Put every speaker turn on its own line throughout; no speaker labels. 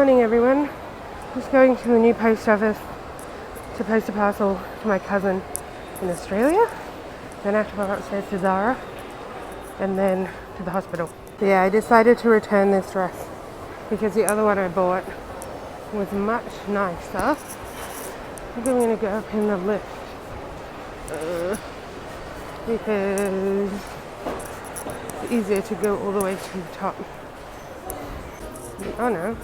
Morning everyone. Just going to the new post office to post a parcel to my cousin in Australia. Then I have to go upstairs to Zara and then to the hospital. So yeah, I decided to return this dress because the other one I bought was much nicer. I think I'm going to go up in the lift because it's easier to go all the way to the top. Oh no,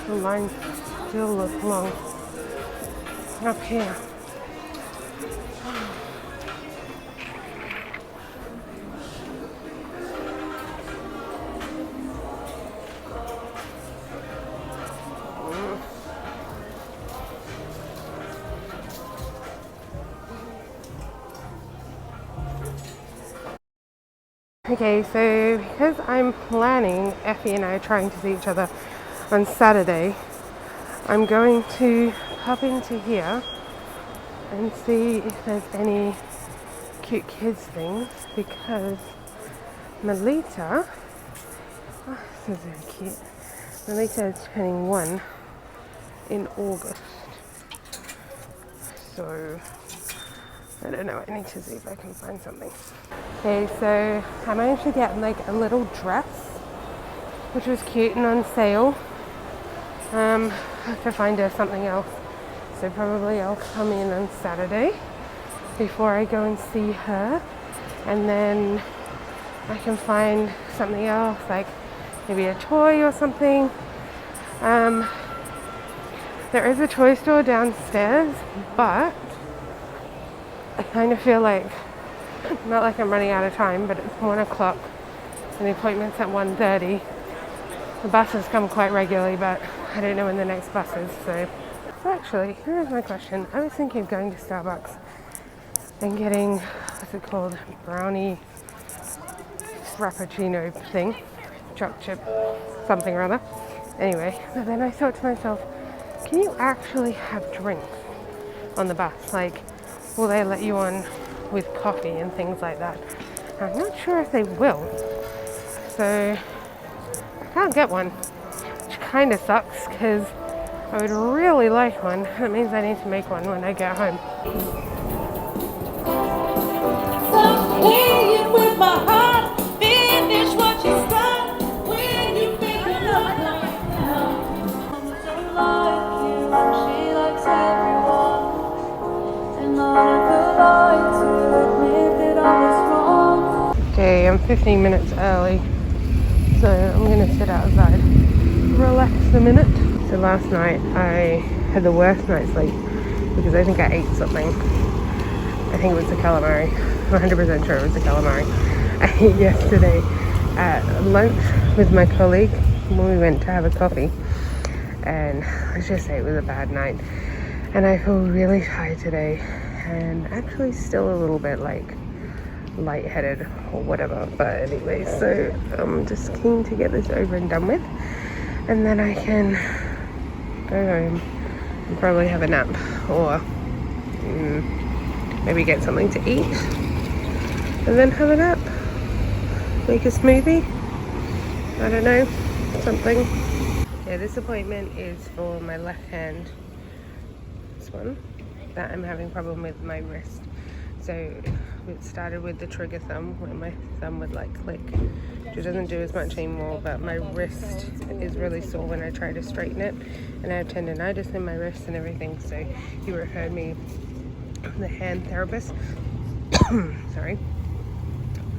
the line still looks long up here. Okay, so because I'm planning, Effie and I are trying to see each other on Saturday, I'm going to pop into here and see if there's any cute kids things because Melita, oh, this is very cute. Melita is turning 1 in August. So I don't know, I need to see if I can find something. Okay, so I managed to get like a little dress, which was cute and on sale. I have to find her something else. So probably I'll come in on Saturday before I go and see her. And then I can find something else, like maybe a toy or something. There is a toy store downstairs, but I kind of feel like, not like I'm running out of time, but it's 1 o'clock and the appointment's at 1:30. The buses come quite regularly, but I don't know when the next bus is, so actually, here's my question. I was thinking of going to Starbucks and getting, what's it called, brownie frappuccino thing, choc chip, something or other. Anyway, but then I thought to myself, can you actually have drinks on the bus? Like, will they let you on with coffee and things like that? I'm not sure if they will. So I can't get one, which kind of sucks because I would really like one. That means I need to make one when I get home. Stop playing with my heart. Finish what you start when you make it up right now. Don't like you, she likes everyone. And I never lied to admit that I was wrong. Okay, I'm 15 minutes early, so I'm gonna sit outside, relax a minute. So last night I had the worst night's sleep because I think I ate something. I think it was the calamari. I'm 100% sure it was the calamari. I ate yesterday at lunch with my colleague when we went to have a coffee. And let's just say it was a bad night. And I feel really tired today and actually still a little bit like lightheaded or whatever. But anyway, so I'm just keen to get this over and done with. And then I can go home and probably have a nap or maybe get something to eat and then have a nap, make a smoothie, I don't know, something. Yeah, this appointment is for my left hand, this one, that I'm having a problem with my wrist. So it started with the trigger thumb where my thumb would like click, which doesn't do as much anymore, but my wrist is really sore when I try to straighten it, and I have tendonitis in my wrist and everything, so he referred me to the hand therapist. Sorry.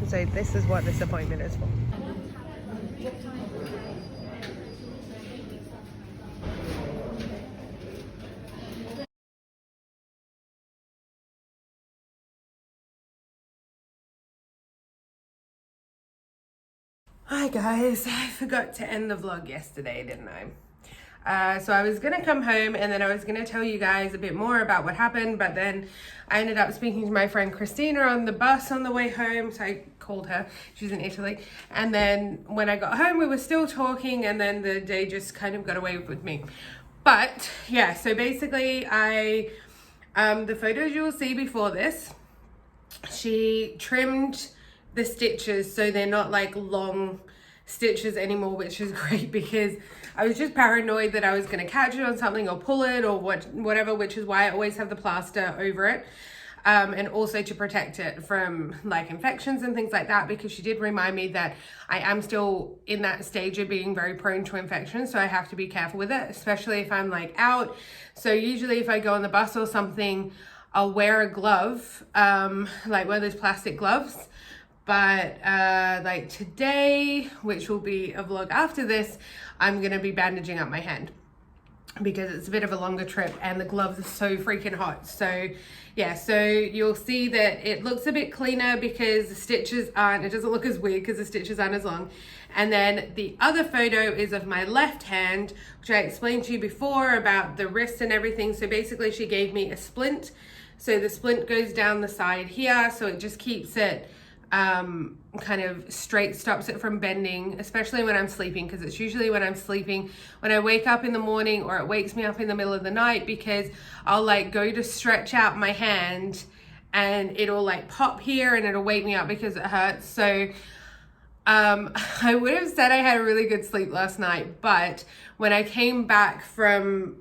So this is what this appointment is for. Hi guys, I forgot to end the vlog yesterday, didn't I? So I was gonna come home and then I was gonna tell you guys a bit more about what happened, but then I ended up speaking to my friend Christina on the bus on the way home, so I called her, she's in Italy, and then when I got home we were still talking and then the day just kind of got away with me. But yeah, so basically the photos you'll see before this, she trimmed the stitches so they're not like long
stitches anymore, which is great because I was just paranoid that I was going to catch it on something or pull it or whatever, which is why I always have the plaster over it. And also to protect it from like infections and things like that, because she did remind me that I am still in that stage of being very prone to infection. So I have to be careful with it, especially if I'm like out. So usually if I go on the bus or something, I'll wear a glove, like one of those plastic gloves. But like today, which will be a vlog after this, I'm going to be bandaging up my hand because it's a bit of a longer trip and the gloves are so freaking hot. So yeah, so you'll see that it looks a bit cleaner because the stitches aren't, it doesn't look as weird because the stitches aren't as long. And then the other photo is of my left hand, which I explained to you before about the wrist and everything. So basically she gave me a splint. So the splint goes down the side here, so it just keeps it kind of straight, stops it from bending, especially when I'm sleeping, because it's usually when I'm sleeping, when I wake up in the morning, or it wakes me up in the middle of the night, because I'll like go to stretch out my hand and it'll like pop here and it'll wake me up because it hurts. So I would have said I had a really good sleep last night, but when I came back from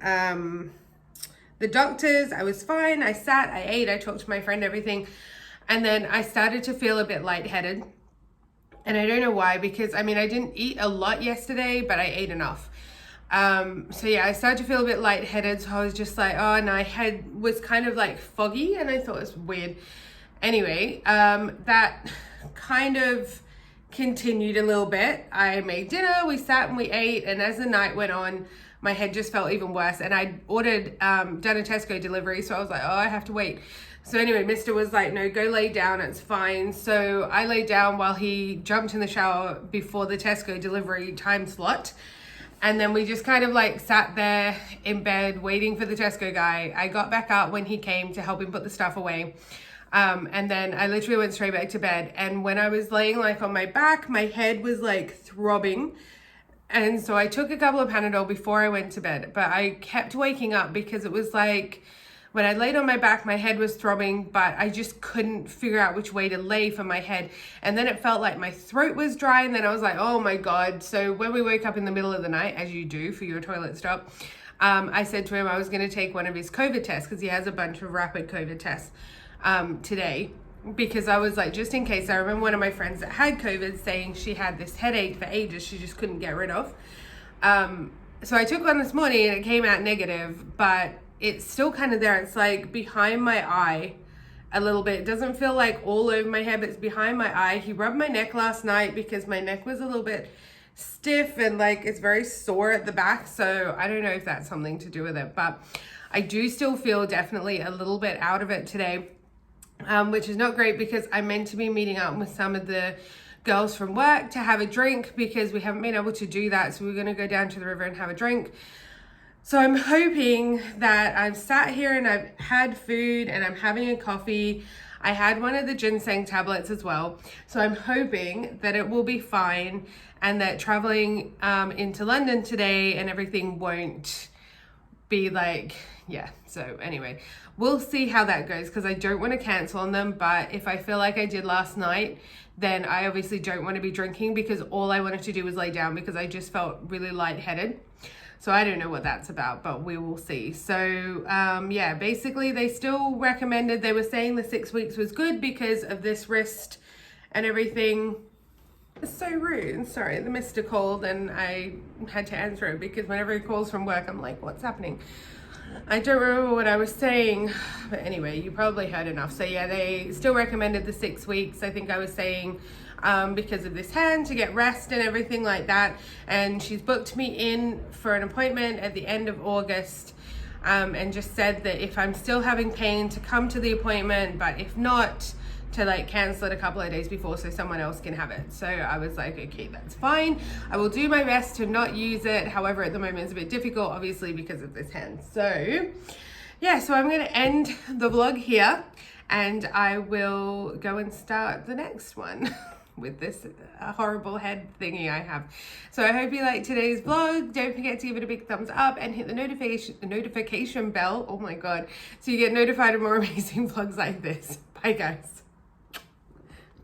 the doctors, I was fine. I sat, I ate, I talked to my friend, everything. And then I started to feel a bit lightheaded. And I don't know why, because I mean, I didn't eat a lot yesterday, but I ate enough. So yeah, I started to feel a bit lightheaded. So I was just like, oh, and my head was kind of like foggy and I thought it was weird. Anyway, that kind of continued a little bit. I made dinner, we sat and we ate. And as the night went on, my head just felt even worse. And I ordered, done a Tesco delivery. So I was like, oh, I have to wait. So anyway, Mr. was like, no, go lay down, it's fine. So I lay down while he jumped in the shower before the Tesco delivery time slot. And then we just kind of like sat there in bed waiting for the Tesco guy. I got back up when he came to help him put the stuff away. And then I literally went straight back to bed. And when I was laying like on my back, my head was like throbbing. And so I took a couple of Panadol before I went to bed, but I kept waking up because it was like, when I laid on my back, my head was throbbing, but I just couldn't figure out which way to lay for my head. And then it felt like my throat was dry, and then I was like, oh my God. So when we woke up in the middle of the night, as you do for your toilet stop, I said to him I was going to take one of his COVID tests, because he has a bunch of rapid COVID tests today. Because I was like, just in case. I remember one of my friends that had COVID saying she had this headache for ages she just couldn't get rid of. So I took one this morning and it came out negative, but it's still kind of there. It's like behind my eye a little bit. It doesn't feel like all over my head, but it's behind my eye. He rubbed my neck last night because my neck was a little bit stiff and like it's very sore at the back. So I don't know if that's something to do with it, but I do still feel definitely a little bit out of it today, which is not great because I'm meant to be meeting up with some of the girls from work to have a drink because we haven't been able to do that. So we're going to go down to the river and have a drink. So I'm hoping that I've sat here and I've had food and I'm having a coffee. I had one of the ginseng tablets as well. So I'm hoping that it will be fine and that traveling into London today and everything won't be like, yeah. So anyway, we'll see how that goes because I don't want to cancel on them. But if I feel like I did last night, then I obviously don't want to be drinking because all I wanted to do was lay down because I just felt really lightheaded. So I don't know what that's about, but we will see. So yeah, basically they still recommended, they were saying the 6 weeks was good because of this wrist and everything. It's so rude. Sorry, the Mr. called and I had to answer it because whenever he calls from work, I'm like, what's happening? I don't remember what I was saying, but anyway, you probably heard enough. So yeah, they still recommended the 6 weeks. I think I was saying because of this hand to get rest and everything like that. And she's booked me in for an appointment at the end of August and just said that if I'm still having pain to come to the appointment, but if not, to like cancel it a couple of days before so someone else can have it. So I was like, okay, that's fine. I will do my best to not use it. However, at the moment it's a bit difficult, obviously, because of this hand. So yeah, so I'm going to end the vlog here and I will go and start the next one with this horrible head thingy I have. So I hope you liked today's vlog. Don't forget to give it a big thumbs up and hit the notification bell. Oh my God. So you get notified of more amazing vlogs like this. Bye guys.